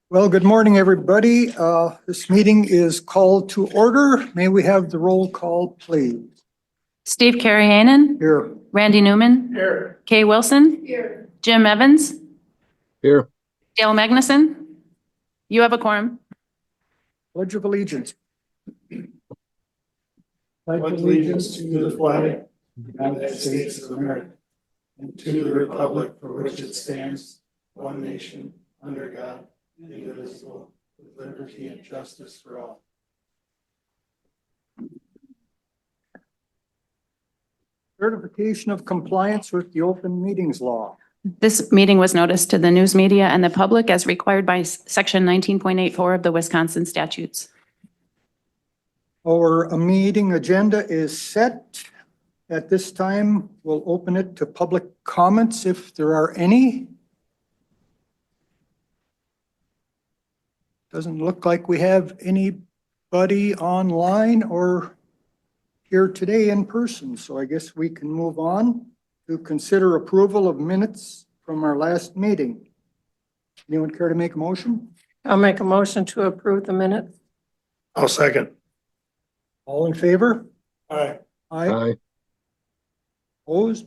Well, good morning, everybody. This meeting is called to order. May we have the roll call, please? Steve Carrianen, Here. Randy Newman, Here. Kay Wilson, Here. Jim Evans, Here. Dale Magnuson. You have a quorum. Pledge of Allegiance. Pledge allegiance to the flag of the United States of America and to the republic for which it stands, one nation, under God, indivisible, with liberty and justice for all. Certification of compliance with the open meetings law. This meeting was noticed to the news media and the public as required by section 19.84 of the Wisconsin statutes. Our meeting agenda is set. At this time, we'll open it to public comments if there are any. Doesn't look like we have anybody online or here today in person, so I guess we can move on to consider approval of minutes from our last meeting. Anyone care to make a motion? I'll make a motion to approve the minutes. I'll second. All in favor? Aye. Aye. Aye. Opposed?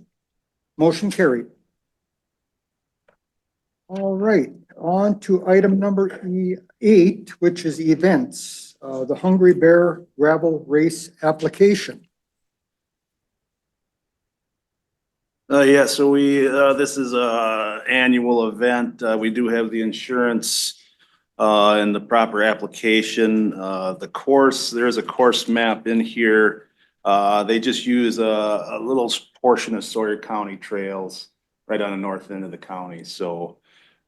Motion carried. All right, on to item number 8, which is events, the Hungry Bear Gravel Race application. Yeah, so this is a annual event. We do have the insurance and the proper application. The course, there's a course map in here. They just use a little portion of Sawyer County trails right on the north end of the county. So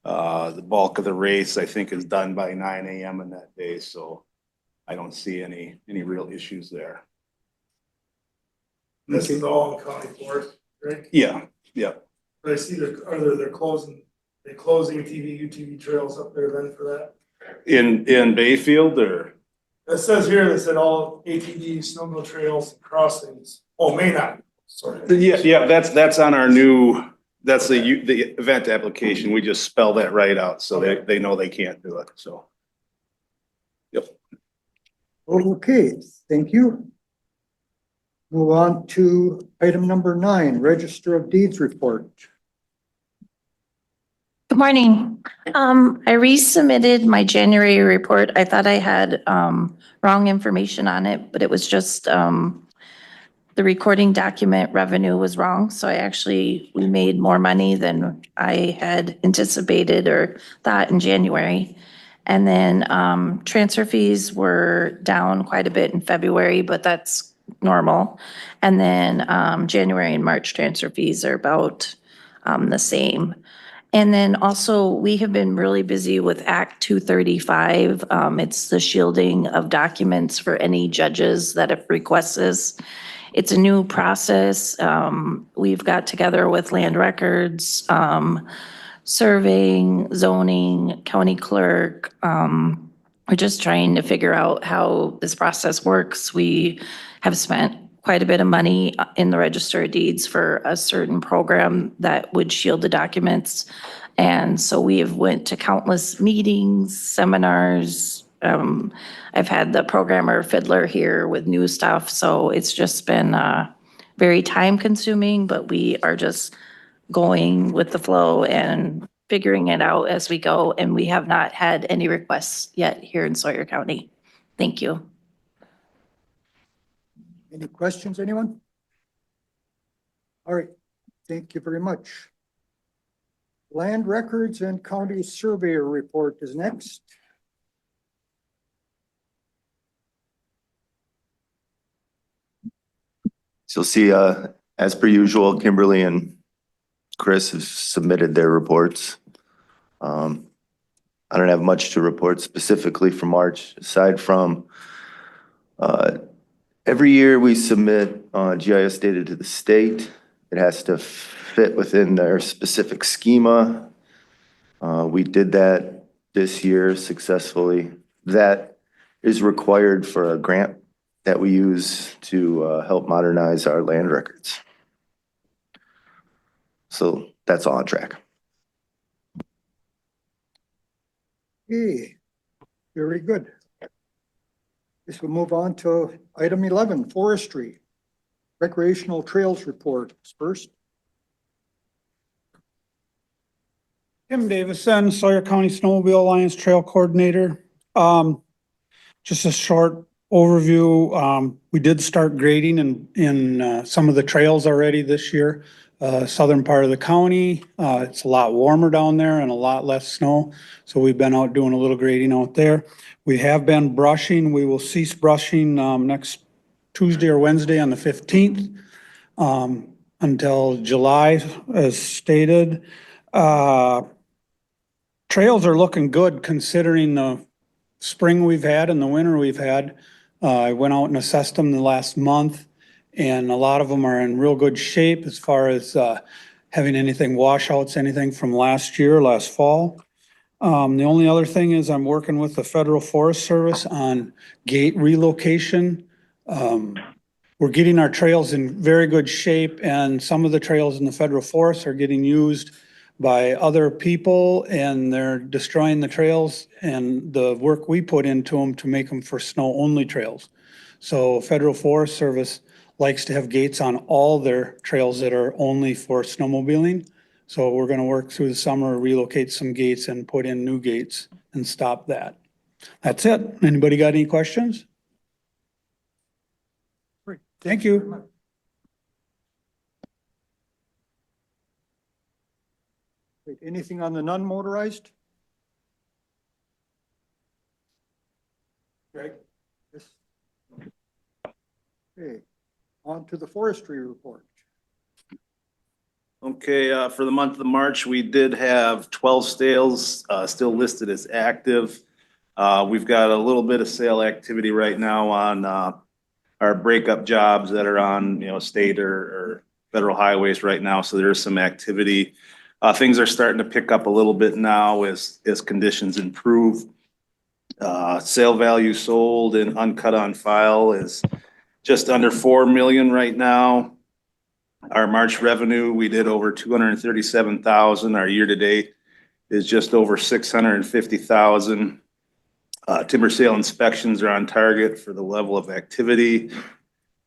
the bulk of the race, I think, is done by 9 a.m. in that day. So I don't see any real issues there. This is all in county forest, right? Yeah, yeah. But I see they're closing TV, UTV trails up there then for that. In Bayfield or? It says here, they said all ATV, snowmobile trails, and crossings. Oh, may not, sorry. Yeah, that's on our new, that's the event application. We just spell that right out, so they know they can't do it, so. Yep. Okay, thank you. Move on to item number 9, Register of Deeds report. Good morning. I resubmitted my January report. I thought I had wrong information on it, but it was just the recording document revenue was wrong. So we made more money than I had anticipated or thought in January. And then transfer fees were down quite a bit in February, but that's normal. And then January and March transfer fees are about the same. And then also, we have been really busy with Act 235. It's the shielding of documents for any judges that have requested. It's a new process. We've got together with land records, surveying, zoning, county clerk. We're just trying to figure out how this process works. We have spent quite a bit of money in the Register of Deeds for a certain program that would shield the documents. And so we have went to countless meetings, seminars. I've had the programmer Fiddler here with new stuff. So it's just been very time consuming, but we are just going with the flow and figuring it out as we go. And we have not had any requests yet here in Sawyer County. Thank you. Any questions, anyone? All right, thank you very much. Land records and county surveyor report is next. So you'll see, as per usual, Kimberly and Chris have submitted their reports. I don't have much to report specifically for March, aside from every year we submit GIS data to the state. It has to fit within their specific schema. We did that this year successfully. That is required for a grant that we use to help modernize our land records. So that's all on track. Okay, very good. Guess we'll move on to item 11, forestry. Recreational trails report first. Tim Davison, Sawyer County Snowmobile Alliance Trail Coordinator. Just a short overview. We did start grading in some of the trails already this year. Southern part of the county, it's a lot warmer down there and a lot less snow. So we've been out doing a little grading out there. We have been brushing. We will cease brushing next Tuesday or Wednesday on the 15th until July as stated. Trails are looking good considering the spring we've had and the winter we've had. I went out and assessed them the last month, and a lot of them are in real good shape as far as having anything washouts, anything from last year, last fall. The only other thing is I'm working with the Federal Forest Service on gate relocation. We're getting our trails in very good shape, and some of the trails in the federal forest are getting used by other people, and they're destroying the trails and the work we put into them to make them for snow-only trails. So Federal Forest Service likes to have gates on all their trails that are only for snowmobiling. So we're gonna work through the summer, relocate some gates and put in new gates and stop that. That's it. Anybody got any questions? Great. Thank you. Great. Anything on the non-motorized? Greg? Yes. Okay, on to the forestry report. Okay, for the month of March, we did have 12 sales, still listed as active. We've got a little bit of sale activity right now on, our breakup jobs that are on, state or federal highways right now. So there's some activity. Things are starting to pick up a little bit now as conditions improve. Sale value sold and uncut on file is just under 4 million right now. Our March revenue, we did over 237,000. Our year-to-date is just over 650,000. Timber sale inspections are on target for the level of activity.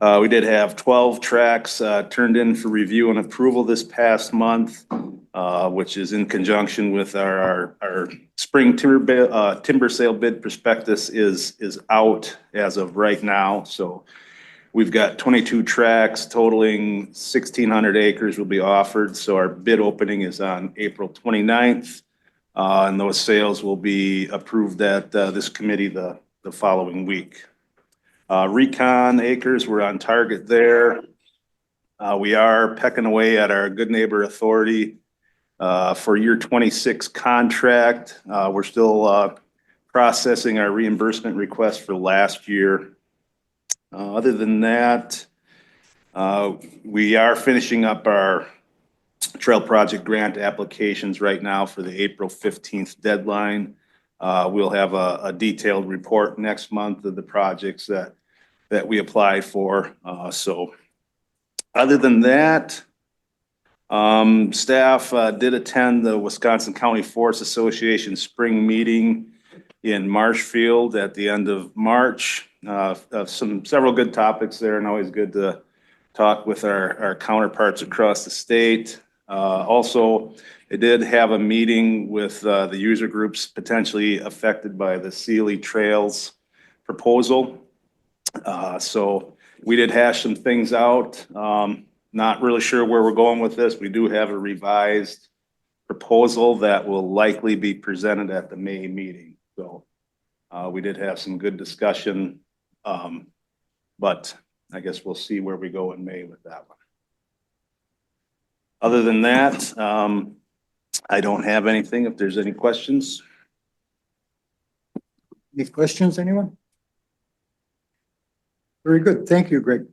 We did have 12 tracks turned in for review and approval this past month, which is in conjunction with our spring timber sale bid prospectus is out as of right now. So we've got 22 tracks totaling 1,600 acres will be offered. So our bid opening is on April 29th. And those sales will be approved at this committee the following week. Recon acres, we're on target there. We are pecking away at our Good Neighbor Authority for year 26 contract. We're still processing our reimbursement request for last year. Other than that, we are finishing up our trail project grant applications right now for the April 15th deadline. We'll have a detailed report next month of the projects that we applied for. So other than that, staff did attend the Wisconsin County Forest Association spring meeting in Marshfield at the end of March. Several good topics there, and always good to talk with our counterparts across the state. Also, it did have a meeting with the user groups potentially affected by the Sealy Trails proposal. So we did hash some things out. Not really sure where we're going with this. We do have a revised proposal that will likely be presented at the May meeting. So we did have some good discussion, but I guess we'll see where we go in May with that one. Other than that, I don't have anything. If there's any questions. Any questions, anyone? Very good. Thank you, Greg.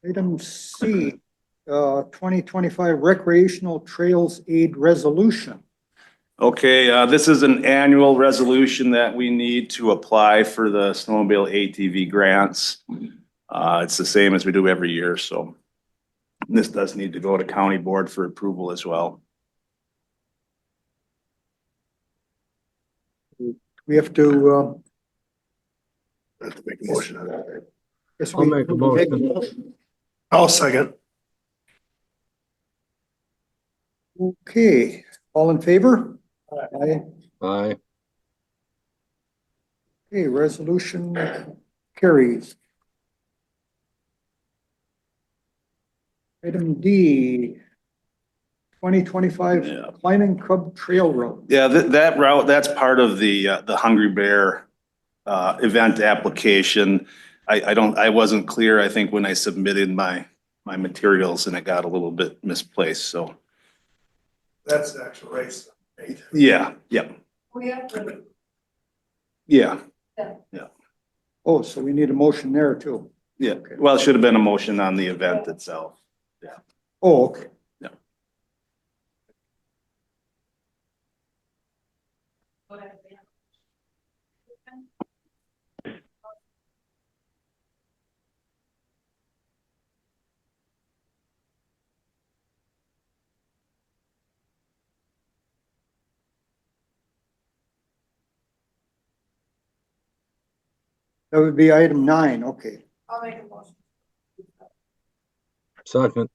Item C, 2025 Recreational Trails Aid Resolution. Okay, this is an annual resolution that we need to apply for the snowmobile ATV grants. It's the same as we do every year, so this does need to go to county board for approval as well. We have to, Have to make a motion on that. guess I'll we make a motion. I'll second. Okay, all in favor? Aye. Aye. Okay, resolution carries. Item D, 2025 Yeah. Climbing Club Trail Road. Yeah, that route, that's part of the Hungry Bear event application. I wasn't clear, I think, when I submitted my materials and it got a little bit misplaced, so. That's the actual race. Right? Yeah, yeah. Yeah, Oh, so we need a motion there too. yeah. Well, it should have been a motion on the event itself. Oh, okay. Yeah. That would be item 9, okay. Second.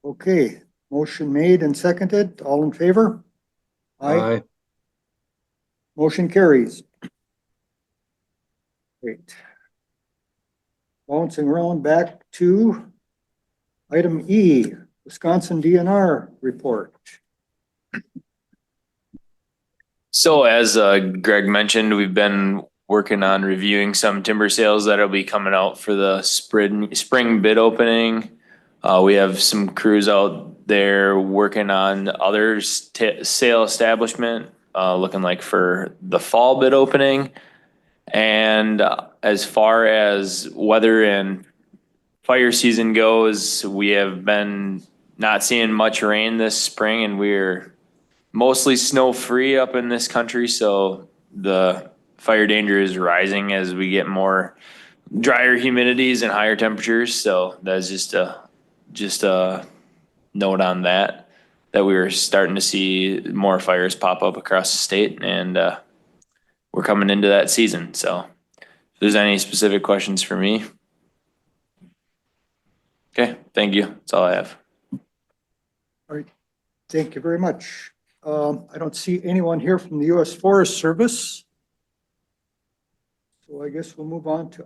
Okay, motion made and seconded, all in favor? Aye. Motion carries. Great. Bouncing around back to item E, Wisconsin DNR report. So as Greg mentioned, we've been working on reviewing some timber sales that'll be coming out for the spring bid opening. We have some crews out there working on other sale establishment, looking like for the fall bid opening. And as far as weather and fire season goes, we have been not seeing much rain this spring, and we're mostly snow free up in this country. So the fire danger is rising as we get more drier humidities and higher temperatures. So that's just a note on that we were starting to see more fires pop up across the state, and we're coming into that season. So if there's any specific questions for me. Okay, thank you. That's all I have. Thank you very much. I don't see anyone here from the U.S. Forest Service. So I guess we'll move on to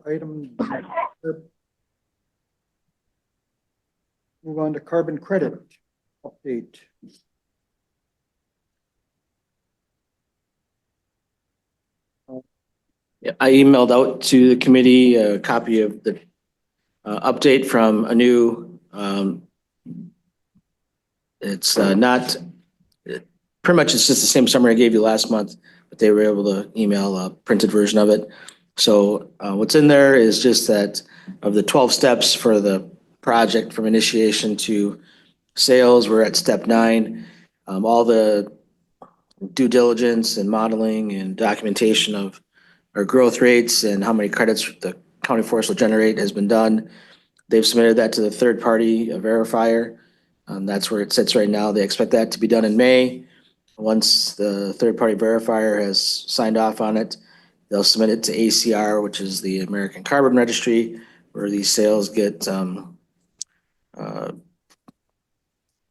carbon credit update. Yeah, I emailed out to the committee a copy of the update from Anu. It's not, pretty much it's just the same summary I gave you last month, but they were able to email a printed version of it. So what's in there is just that of the 12 steps for the project from initiation to sales, we're at step 9. All the due diligence and modeling and documentation of our growth rates and how many credits the county forest will generate has been done. They've submitted that to the third party verifier. That's where it sits right now. They expect that to be done in May. Once the third party verifier has signed off on it, they'll submit it to ACR, which is the American Carbon Registry, where these sales get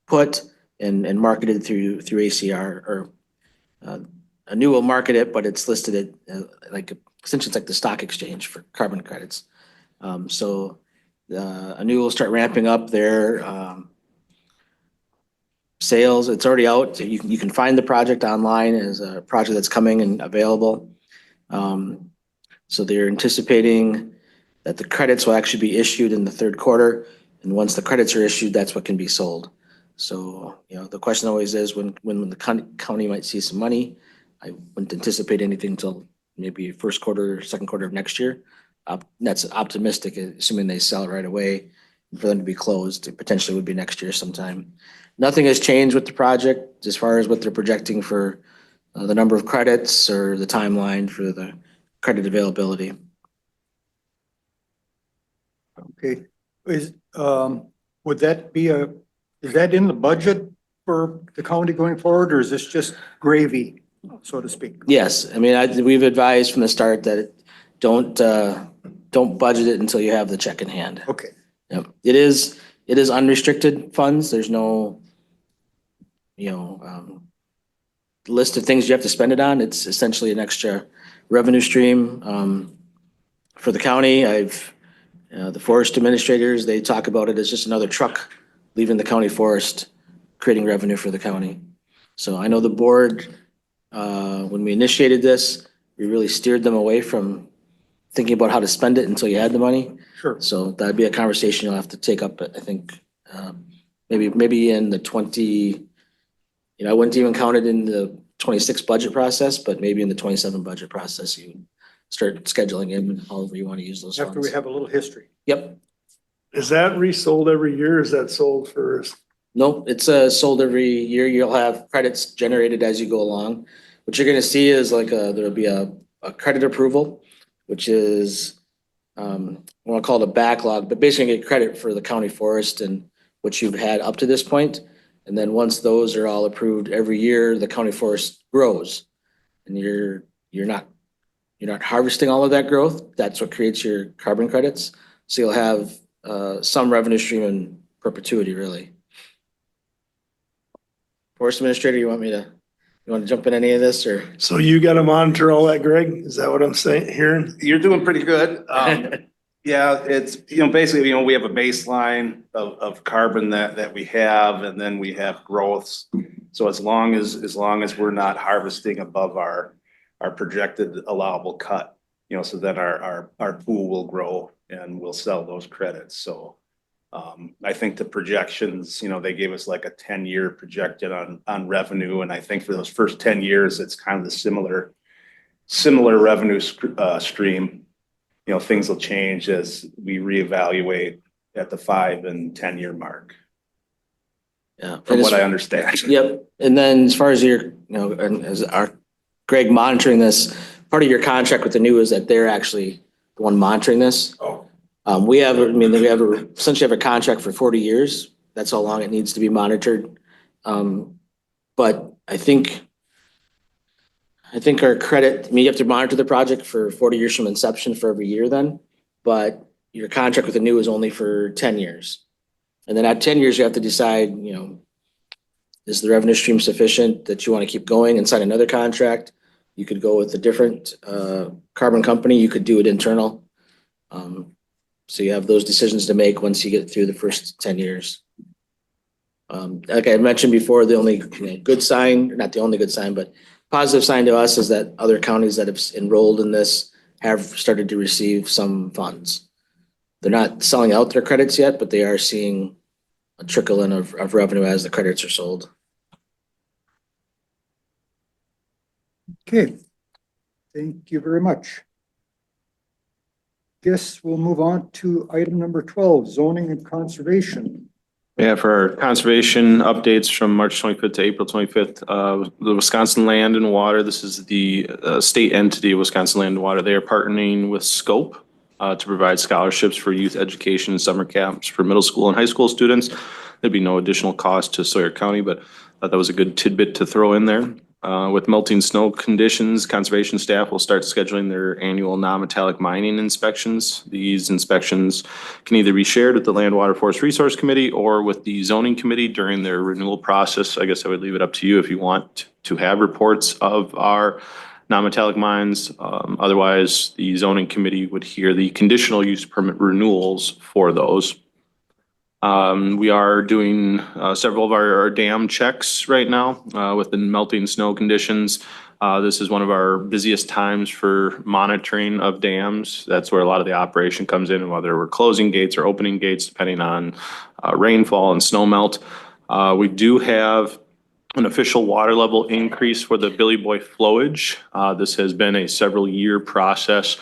put and marketed through ACR, or Anu will market it, but it's listed at like essentially it's like the stock exchange for carbon credits. So Anu will start ramping up their sales. It's already out. You can find the project online as a project that's coming and available. So they're anticipating that the credits will actually be issued in the third quarter. And once the credits are issued, that's what can be sold. So, you know, the question always is when the county might see some money. I wouldn't anticipate anything until maybe first quarter, second quarter of next year. That's optimistic, assuming they sell it right away. For them to be closed, it potentially would be next year sometime. Nothing has changed with the project as far as what they're projecting for the number of credits or the timeline for the credit availability. Okay, would that be is that in the budget for the county going forward, or is this just gravy, so to speak? Yes, I mean, we've advised from the start that don't budget it until you have the check in hand. Okay, Yep. It is unrestricted funds. There's no, list of things you have to spend it on. It's essentially an extra revenue stream. For the county, the forest administrators, they talk about it as just another truck leaving the county forest, creating revenue for the county. So I know the board, when we initiated this, we really steered them away from thinking about how to spend it until you had the money. sure. So that'd be a conversation you'll have to take up, I think, maybe in the I wouldn't even count it in the 26 budget process, but maybe in the 27 budget process, you start scheduling in however you want to use those After we funds. have a little history. Yep. Is that resold every year? Is that sold for? No, it's sold every year. You'll have credits generated as you go along. What you're gonna see is there'll be a credit approval, which is, I wanna call it a backlog, but basically you get credit for the county forest and what you've had up to this point. And then once those are all approved every year, the county forest grows. And you're not harvesting all of that growth. That's what creates your carbon credits. So you'll have some revenue stream in perpetuity, really. Forest administrator, you want to jump in any of this or? So you gotta monitor all that, Greg? Is that what I'm saying, hearing? You're doing pretty good. Yeah, it's, basically, we have a baseline of carbon that we have, and then we have growths. So as long as we're not harvesting above our projected allowable cut, so then our pool will grow and we'll sell those credits. So I think the projections, they gave us like a 10-year projected on revenue. And I think for those first 10 years, it's kind of the similar revenue stream. Things will change as we reevaluate at the 5 and 10 year mark, Yeah. from what I understand. Yep. And then as far as and as our Greg monitoring this, part of your contract with the new is that they're actually the one monitoring this. Oh. We essentially have a contract for 40 years. That's how long it needs to be monitored. But I think our credit, you have to monitor the project for 40 years from inception for every year then, but your contract with the new is only for 10 years. And then at 10 years, you have to decide, is the revenue stream sufficient that you want to keep going and sign another contract? You could go with a different carbon company. You could do it internal. So you have those decisions to make once you get through the first 10 years. Like I mentioned before, the only good sign, not the only good sign, but positive sign to us is that other counties that have enrolled in this have started to receive some funds. They're not selling out their credits yet, but they are seeing a trickle in of revenue as the credits are sold. Okay, thank you very much. Guess we'll move on to item number 12, zoning and conservation. Yeah, for our conservation updates from March 25th to April 25th, the Wisconsin Land and Water, this is the state entity of Wisconsin Land and Water. They are partnering with Scope to provide scholarships for youth education and summer camps for middle school and high school students. There'd be no additional cost to Sawyer County, but I thought that was a good tidbit to throw in there. With melting snow conditions, conservation staff will start scheduling their annual non-metallic mining inspections. These inspections can either be shared with the Land, Water, Forest Resource Committee or with the zoning committee during their renewal process. I guess I would leave it up to you if you want to have reports of our non-metallic mines. Otherwise, the zoning committee would hear the conditional use permit renewals for those. We are doing several of our dam checks right now with the melting snow conditions. This is one of our busiest times for monitoring of dams. That's where a lot of the operation comes in, and whether we're closing gates or opening gates, depending on rainfall and snow melt. We do have an official water level increase for the Billy Boy flowage. This has been a several year process.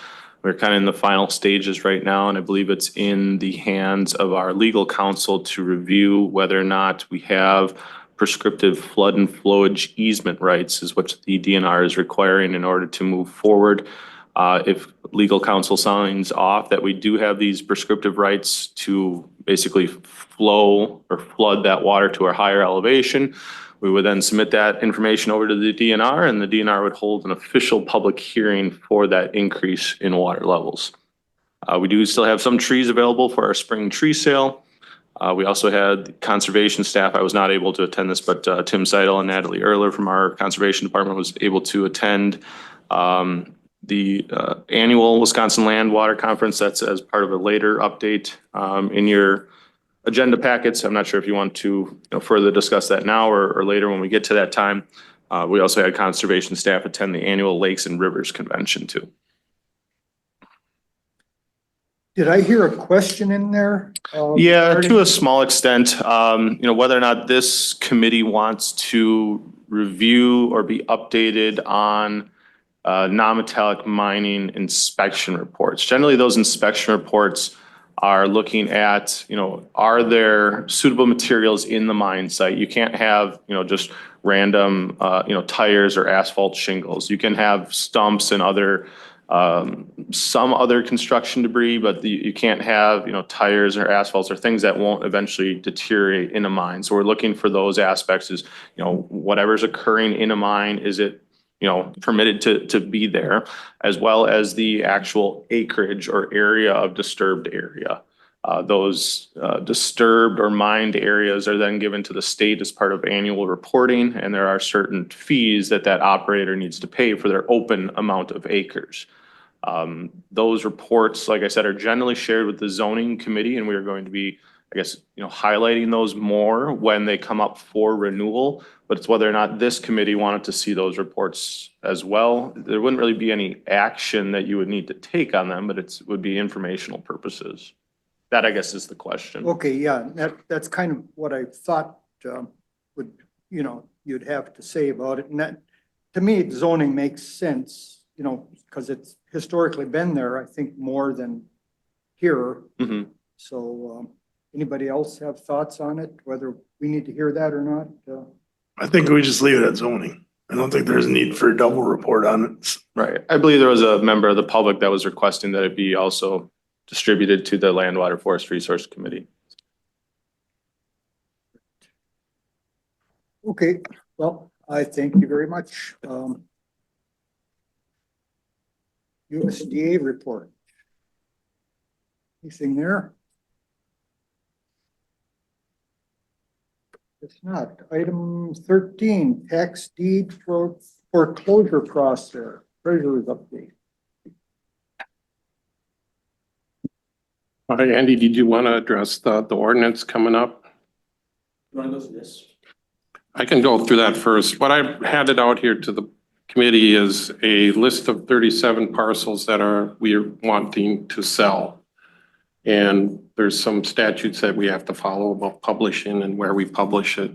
We're kind of in the final stages right now, and I believe it's in the hands of our legal counsel to review whether or not we have prescriptive flood and flowage easement rights is what the DNR is requiring in order to move forward. If legal counsel signs off that we do have these prescriptive rights to basically flow or flood that water to a higher elevation, we would then submit that information over to the DNR, and the DNR would hold an official public hearing for that increase in water levels. We do still have some trees available for our spring tree sale. We also had conservation staff. I was not able to attend this, but Tim Seidel and Natalie Erler from our conservation department was able to attend the annual Wisconsin Land Water Conference. That's as part of a later update in your agenda packets. I'm not sure if you want to further discuss that now or later when we get to that time. We also had conservation staff attend the annual Lakes and Rivers Convention too. Did I hear a question in there? Yeah, to a small extent, whether or not this committee wants to review or be updated on non-metallic mining inspection reports. Generally, those inspection reports are looking at, are there suitable materials in the mine site? You can't have, just random, tires or asphalt shingles. You can have stumps and other some other construction debris, but you can't have, tires or asphalts or things that won't eventually deteriorate in a mine. So we're looking for those aspects is, whatever's occurring in a mine, is it, permitted to be there, as well as the actual acreage or area of disturbed area. Those disturbed or mined areas are then given to the state as part of annual reporting, and there are certain fees that operator needs to pay for their open amount of acres. Those reports, like I said, are generally shared with the zoning committee, and we are going to be, highlighting those more when they come up for renewal, but it's whether or not this committee wanted to see those reports as well. There wouldn't really be any action that you would need to take on them, but it would be informational purposes. That, I guess, is the question. Okay, yeah, that's kind of what I thought would, you'd have to say about it. And that, to me, zoning makes sense, because it's historically been there, I think, more than here. Mhm. So anybody else have thoughts on it, whether we need to hear that or not? I think we just leave it at zoning. I don't think there's a need for a double report on it. Right. I believe there was a member of the public that was requesting that it be also distributed to the Land, Water, Forest Resource Committee. Okay, well, I thank you very much. USDA report. Anything there? It's not. Item 13, tax deed foreclosure process, treasurer's update. Andy, did you want to address the ordinance coming up? You want to go through this? I can go through that first. What I handed out here to the committee is a list of 37 parcels that we're wanting to sell. And there's some statutes that we have to follow about publishing and where we publish it.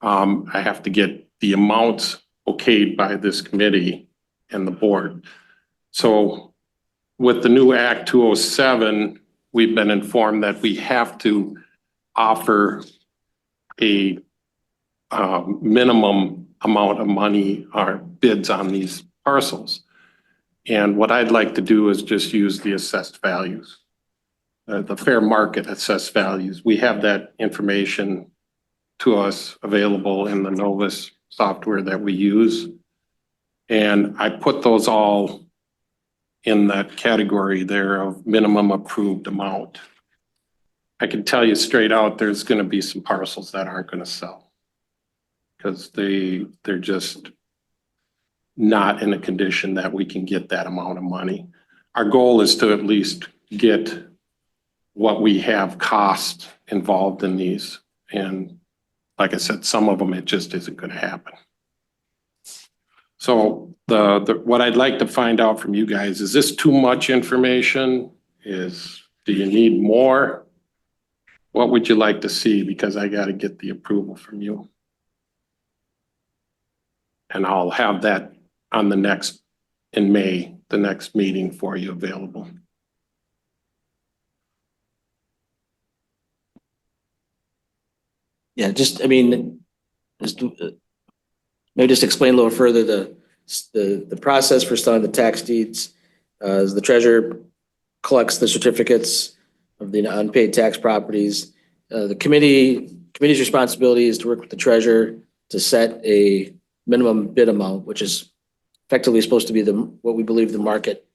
I have to get the amounts okayed by this committee and the board. So with the new Act 207, we've been informed that we have to offer a minimum amount of money or bids on these parcels. And what I'd like to do is just use the assessed values, the fair market assessed values. We have that information to us available in the Novus software that we use. And I put those all in that category there of minimum approved amount. I can tell you straight out, there's going to be some parcels that aren't going to sell because they're just not in a condition that we can get that amount of money. Our goal is to at least get what we have cost involved in these. And like I said, some of them, it just isn't going to happen. So what I'd like to find out from you guys, is this too much information? Do you need more? What would you like to see? Because I got to get the approval from you. And I'll have that on in May, the next meeting for you available. Yeah, maybe just explain a little further the process for selling the tax deeds as the treasurer collects the certificates of the unpaid tax properties. The committee's responsibility is to work with the treasurer to set a minimum bid amount, which is effectively supposed to be what we believe the market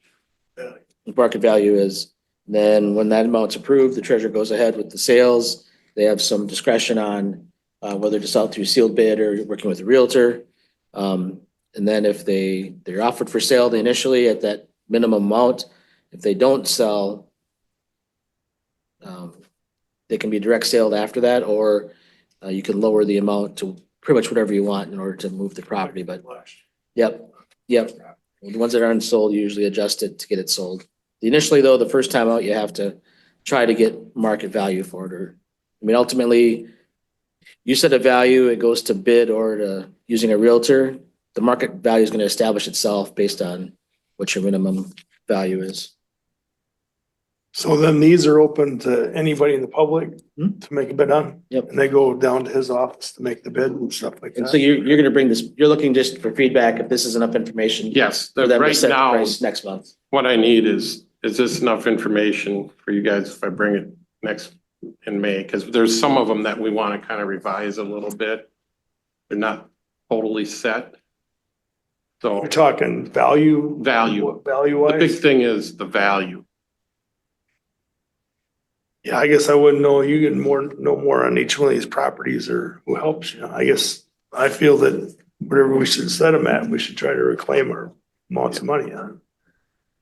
value is. Then when that amount's approved, the treasurer goes ahead with the sales. They have some discretion on whether to sell through sealed bid or working with a realtor. And then if they're offered for sale initially at that minimum amount, if they don't sell, they can be direct saled after that, or you can lower the amount to pretty much whatever you want in order to move the property. But yep. The ones that aren't sold usually adjust it to get it sold. Initially though, the first time out, you have to try to get market value for it. Or, I mean, ultimately, you set a value, it goes to bid or to using a realtor. The market value is going to establish itself based on what your minimum value is. So then these are open to anybody in the public Hmm? to make a bid on? Yep. And they go down to his office to make the bid and stuff like And so that? you're going to bring this, you're looking just for feedback if this is enough information. Yes, For them to right set the now, price next month. what I need is this enough information for you guys if I bring it next in May? Because there's some of them that we want to kind of revise a little bit. They're not totally set. So We're talking value? Value. Value the big wise? thing is the value. Yeah, I guess I wouldn't know. You get know more on each one of these properties or who helps you. I guess I feel that whatever we should set them at, we should try to reclaim our amounts of money on.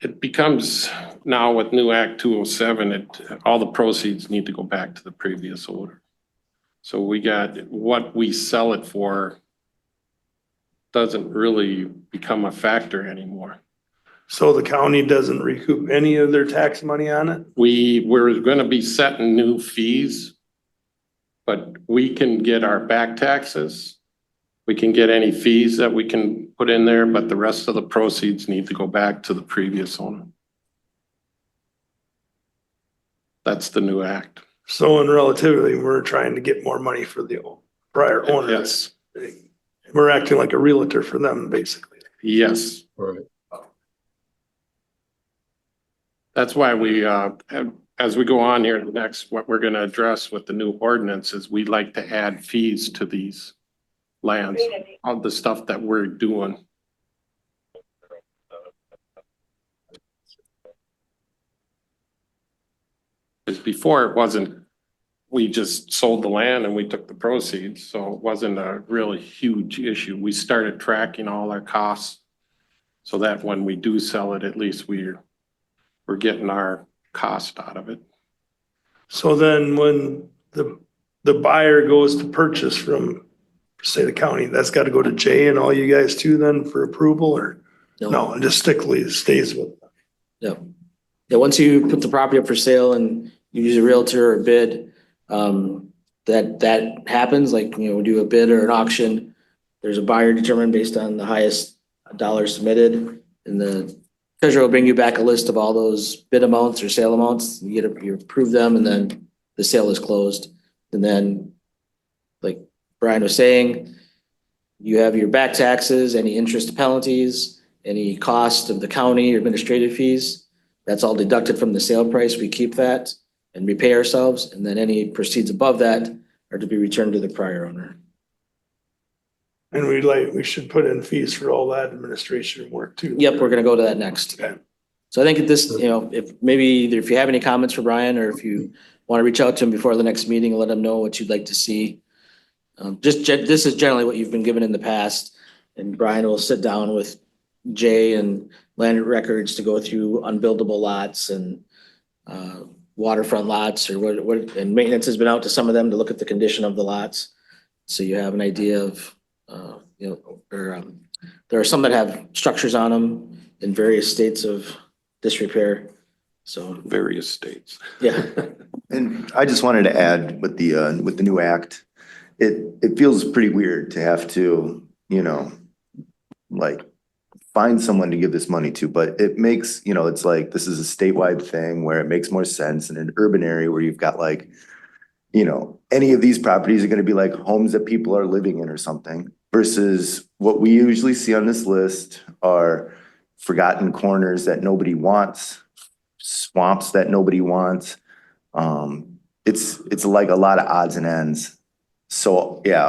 It becomes now with new Act 207, all the proceeds need to go back to the previous owner. So we got what we sell it for doesn't really become a factor anymore. So the county doesn't recoup any of their tax money on it? We're gonna be setting new fees, but we can get our back taxes. We can get any fees that we can put in there, but the rest of the proceeds need to go back to the previous owner. That's the new act. So in relatively, we're trying to get more money for the prior owners. Yes, We're acting like a realtor for them, basically. yes. Right. That's why we, as we go on here, the next, what we're gonna address with the new ordinance is we'd like to add fees to these lands, all the stuff that we're doing. Because before it wasn't, we just sold the land and we took the proceeds, so it wasn't a really huge issue. We started tracking all our costs so that when we do sell it, at least we're getting our cost out of it. So then when the buyer goes to purchase from, say, the county, that's got to go to Jay and all you guys too then for approval, or no, it just strictly stays with? Yeah, once you put the property up for sale and you use a realtor or bid, that happens, like, we do a bid or an auction. There's a buyer determined based on the highest dollar submitted, and the treasurer will bring you back a list of all those bid amounts or sale amounts. You approve them, and then the sale is closed. And then, like Brian was saying, you have your back taxes, any interest penalties, any cost of the county or administrative fees. That's all deducted from the sale price. We keep that and repay ourselves, and then any proceeds above that are to be returned to the prior owner. And we should put in fees for all that administration work too. Yep, we're gonna go to that next. Okay. So I think at this, if maybe either if you have any comments for Brian, or if you want to reach out to him before the next meeting and let him know what you'd like to see. This is generally what you've been given in the past, and Brian will sit down with Jay and Land Records to go through unbuildable lots and waterfront lots, or what, and maintenance has been out to some of them to look at the condition of the lots. So you have an idea of, there are some that have structures on them in various states of disrepair. So, Various states. yeah. And I just wanted to add with the new act, it feels pretty weird to have to, like find someone to give this money to, but it makes, it's like, this is a statewide thing where it makes more sense in an urban area where you've got like, any of these properties are gonna be like homes that people are living in or something, versus what we usually see on this list are forgotten corners that nobody wants, swamps that nobody wants. It's like a lot of odds and ends. So yeah,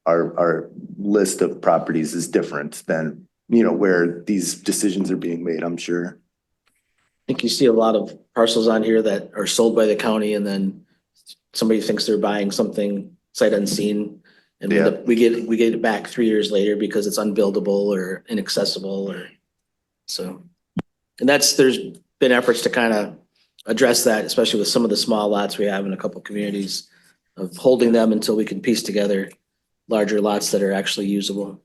our list of properties is different than, where these decisions are being made, I'm sure. I think you see a lot of parcels on here that are sold by the county and then somebody thinks they're buying something sight unseen. And Yeah. we get it back 3 years later because it's unbuildable or inaccessible or so. And there's been efforts to kind of address that, especially with some of the small lots we have in a couple communities of holding them until we can piece together larger lots that are actually usable.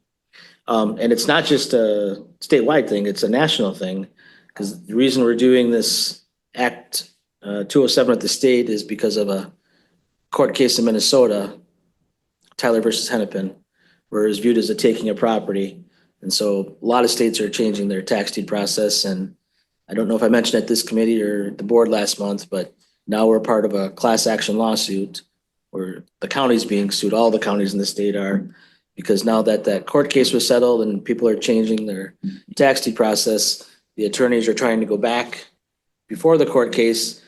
And it's not just a statewide thing, it's a national thing. Because the reason we're doing this Act 207 at the state is because of a court case in Minnesota, Tyler versus Hennepin, where it was viewed as a taking of property. And so a lot of states are changing their tax deed process. And I don't know if I mentioned at this committee or the board last month, but now we're part of a class action lawsuit where the county's being sued, all the counties in the state are, because now that that court case was settled and people are changing their tax deed process, the attorneys are trying to go back before the court case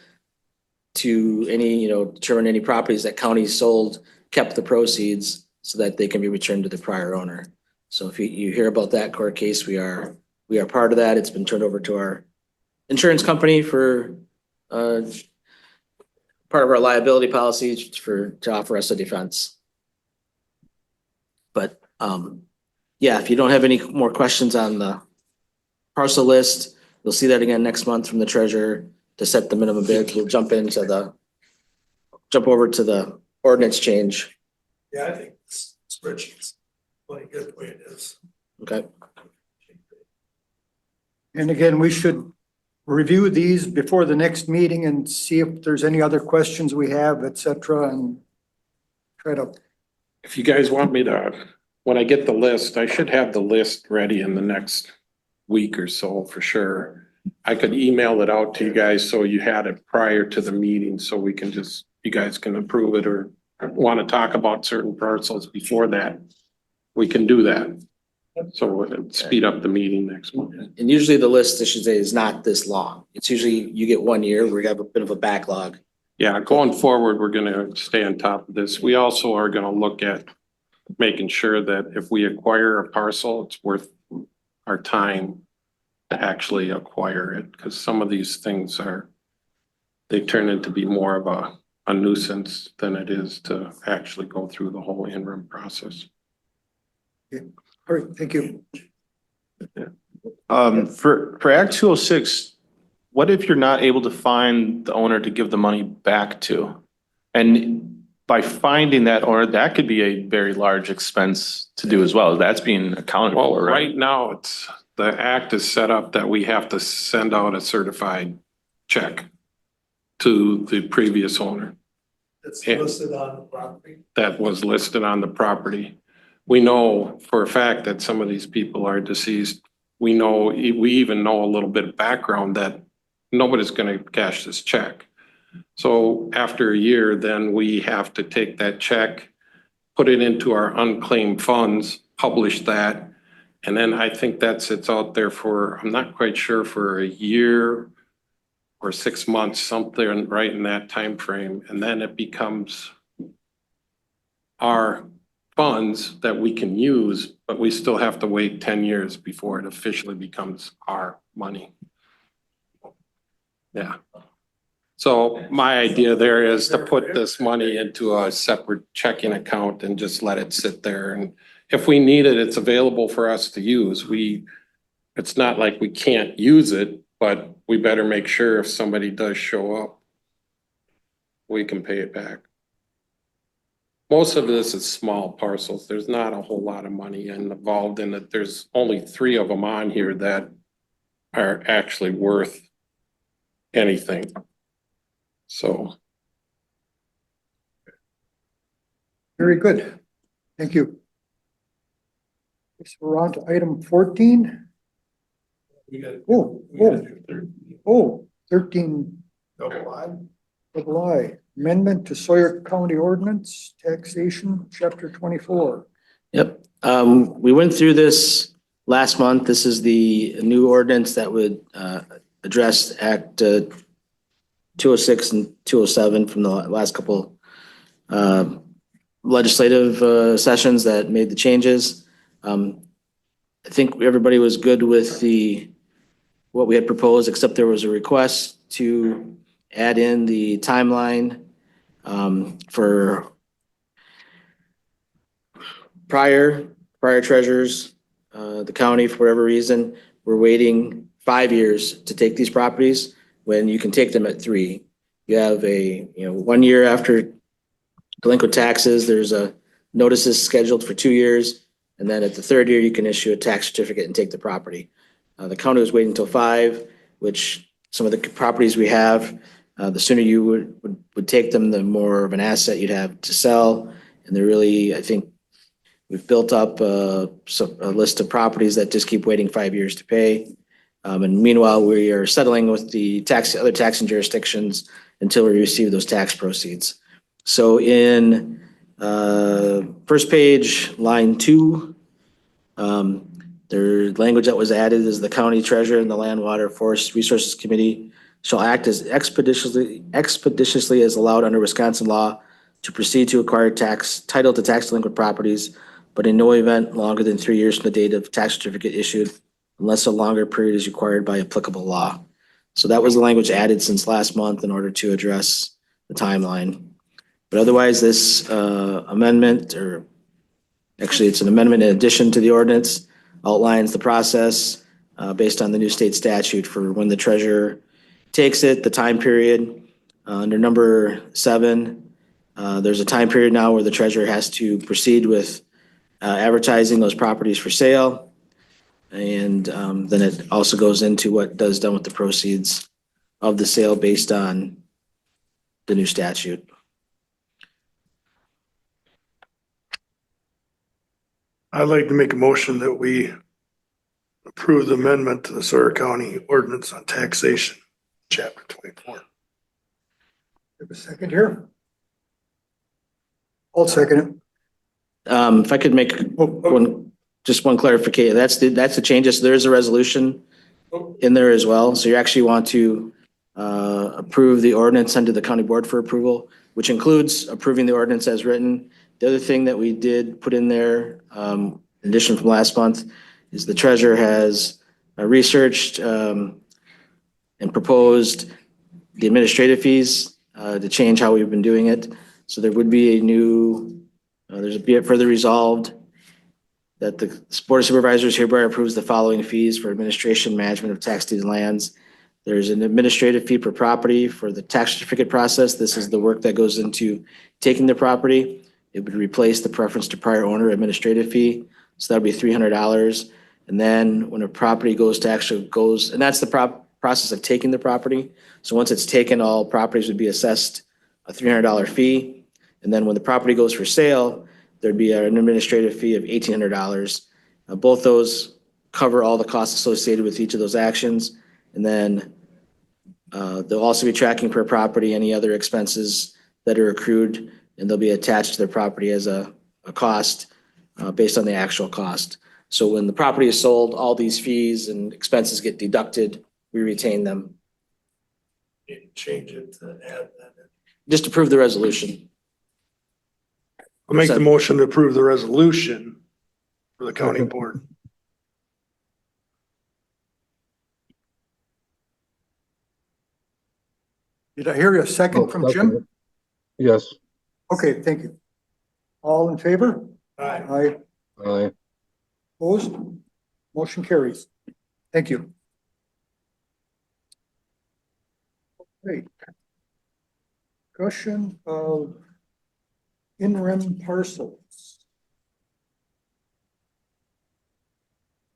to determine any properties that counties sold, kept the proceeds so that they can be returned to the prior owner. So if you hear about that court case, we are part of that. It's been turned over to our insurance company for part of our liability policy to offer us a defense. But yeah, if you don't have any more questions on the parcel list, you'll see that again next month from the treasurer to set the minimum bid. We'll jump over to the ordinance change. Yeah, I think this spreadsheet's plenty good the way it is. Okay. And again, we should review these before the next meeting and see if there's any other questions we have, et cetera, and try to, If you guys want me to, when I get the list, I should have the list ready in the next week or so for sure. I could email it out to you guys so you had it prior to the meeting, so we can you guys can approve it or want to talk about certain parcels before that. We can do that. So it'll speed up the meeting next month. And usually the list, I should say, is not this long. It's usually you get 1 year. We have a bit of a backlog. Yeah, going forward, we're gonna stay on top of this. We also are gonna look at making sure that if we acquire a parcel, it's worth our time to actually acquire it, because some of these things they turn into be more of a nuisance than it is to actually go through the whole interim process. all right, thank you. For Act 206, what if you're not able to find the owner to give the money back to? And by finding that owner, that could be a very large expense to do as well. That's being accounted Well, for, right? right now, the act is set up that we have to send out a certified check to the previous owner It's listed on the property. that was listed on the property. We know for a fact that some of these people are deceased. We even know a little bit of background that nobody's gonna cash this check. So after a year, then we have to take that check, put it into our unclaimed funds, publish that. And then I think that sits out there for, I'm not quite sure, for a year or 6 months, something right in that time frame. And then it becomes our funds that we can use, but we still have to wait 10 years before it officially becomes our money. Yeah. So my idea there is to put this money into a separate checking account and just let it sit there. And if we need it, it's available for us to use. It's not like we can't use it, but we better make sure if somebody does show up, we can pay it back. Most of this is small parcels. There's not a whole lot of money involved in it. There's only 3 of them on here that are actually worth anything. So. Very good. Thank you. So we're on to item 14. We gotta Oh, do 13. 13 Double I. double I, amendment to Sawyer County Ordinance, taxation, chapter 24. Yep. We went through this last month. This is the new ordinance that would address Act 206 and 207 from the last couple legislative sessions that made the changes. I think everybody was good with what we had proposed, except there was a request to add in the timeline for prior treasurers. The county, for whatever reason, we're waiting 5 years to take these properties when you can take them at 3. You have 1 year after delinquent taxes, there's a notices scheduled for 2 years. And then at the 3rd year, you can issue a tax certificate and take the property. The county was waiting until 5, which some of the properties we have, the sooner you would take them, the more of an asset you'd have to sell. And they're really, I think, we've built up a list of properties that just keep waiting 5 years to pay. And meanwhile, we are settling with the other taxing jurisdictions until we receive those tax proceeds. So in first page, line 2, the language that was added is the county treasurer and the Land, Water, Forest Resources Committee shall act as expeditiously as allowed under Wisconsin law to proceed to acquire title to tax delinquent properties, but in no event longer than 3 years from the date of tax certificate issued, unless a longer period is required by applicable law. So that was the language added since last month in order to address the timeline. But otherwise, this amendment, or actually it's an amendment in addition to the ordinance, outlines the process based on the new state statute for when the treasurer takes it, the time period. Under number 7, there's a time period now where the treasurer has to proceed with advertising those properties for sale. And then it also goes into what is done with the proceeds of the sale based on the new statute. I'd like to make a motion that we approve the amendment to the Sawyer County Ordinance on Taxation, Chapter 24. Have a second here? I'll second it. If I could make just one clarification, that's the changes. So there is a resolution in there as well. So you actually want to approve the ordinance under the county board for approval, which includes approving the ordinance as written. The other thing that we did put in there, in addition from last month, is the treasurer has researched and proposed the administrative fees to change how we've been doing it. So there would be a new, be it further resolved that the Board of Supervisors hereby approves the following fees for administration management of tax deed lands. There's an administrative fee per property for the tax certificate process. This is the work that goes into taking the property. It would replace the preference to prior owner administrative fee. So that would be $300. And then when a property goes to and that's the process of taking the property. So once it's taken, all properties would be assessed a $300 fee. And then when the property goes for sale, there'd be an administrative fee of $1,800. Both those cover all the costs associated with each of those actions. And then they'll also be tracking per property any other expenses that are accrued, and they'll be attached to their property as a cost based on the actual cost. So when the property is sold, all these fees and expenses get deducted. We retain them. Change it to add that. Just approve the resolution. I'll make the motion to approve the resolution for the county board. Did I hear a second from Jim? Yes. Okay, thank you. All in favor? Aye. Aye. Aye. Opposed? Motion carries. Thank you. Great. Discussion of in-rem parcels.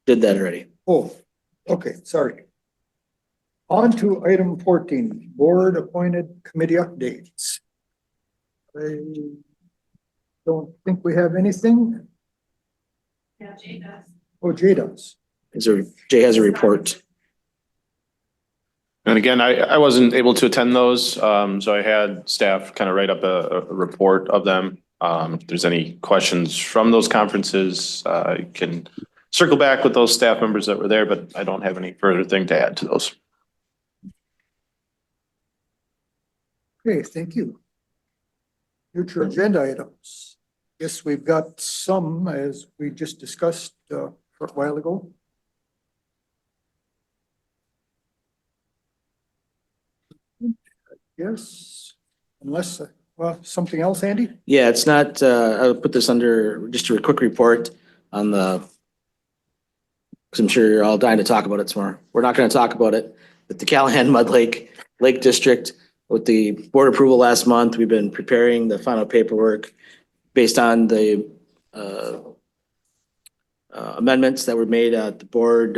Did that already. Oh, okay, sorry. On to item 14, board appointed committee updates. I don't think we have anything. Yeah, Jay does. Oh, Jay does. Jay has a report. And again, I wasn't able to attend those, so I had staff kind of write up a report of them. If there's any questions from those conferences, I can circle back with those staff members that were there, but I don't have any further thing to add to those. Okay, thank you. Future agenda items. Guess we've got some, as we just discussed a short while ago. Yes, unless, well, something else, Andy? Yeah, it's not, I'll put this under just a quick report on the, because I'm sure you're all dying to talk about it tomorrow. We're not going to talk about it, but the Callahan Mud Lake District, with the board approval last month, we've been preparing the final paperwork based on the amendments that were made at the board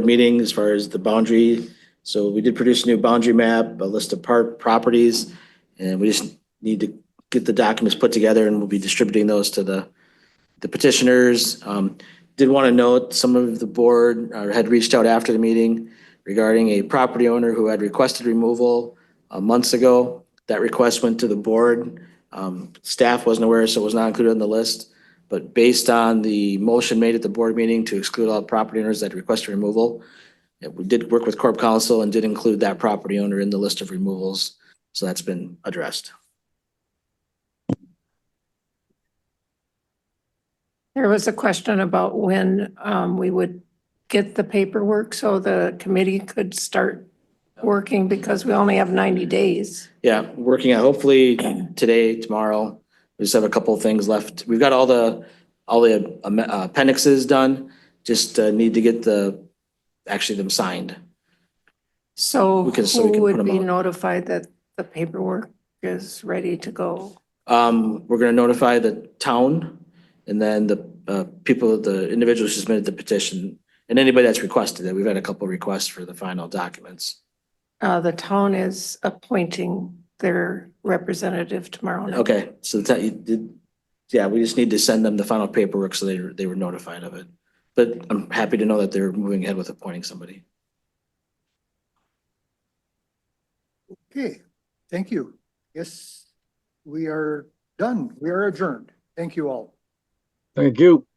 meeting as far as the boundary. So we did produce a new boundary map, a list of properties, and we just need to get the documents put together, and we'll be distributing those to the petitioners. Did want to note, some of the board had reached out after the meeting regarding a property owner who had requested removal months ago. That request went to the board. Staff wasn't aware, so it was not included on the list. But based on the motion made at the board meeting to exclude all property owners that requested removal, we did work with Corp Counsel and did include that property owner in the list of removals. So that's been addressed. There was a question about when we would get the paperwork so the committee could start working, because we only have 90 days. Yeah, working on hopefully today, tomorrow. We just have a couple of things left. We've got all the appendixes done. Just need to get actually them signed. So we can who put would them be out. notified that the paperwork is ready to go? We're gonna notify the town and then the the individuals who submitted the petition and anybody that's requested it. We've had a couple of requests for the final documents. The town is appointing their representative tomorrow night. Okay, so yeah, we just need to send them the final paperwork so they were notified of it. But I'm happy to know that they're moving ahead with appointing somebody. Okay, thank you. Yes, we are done. We are adjourned. Thank you all. Thank you.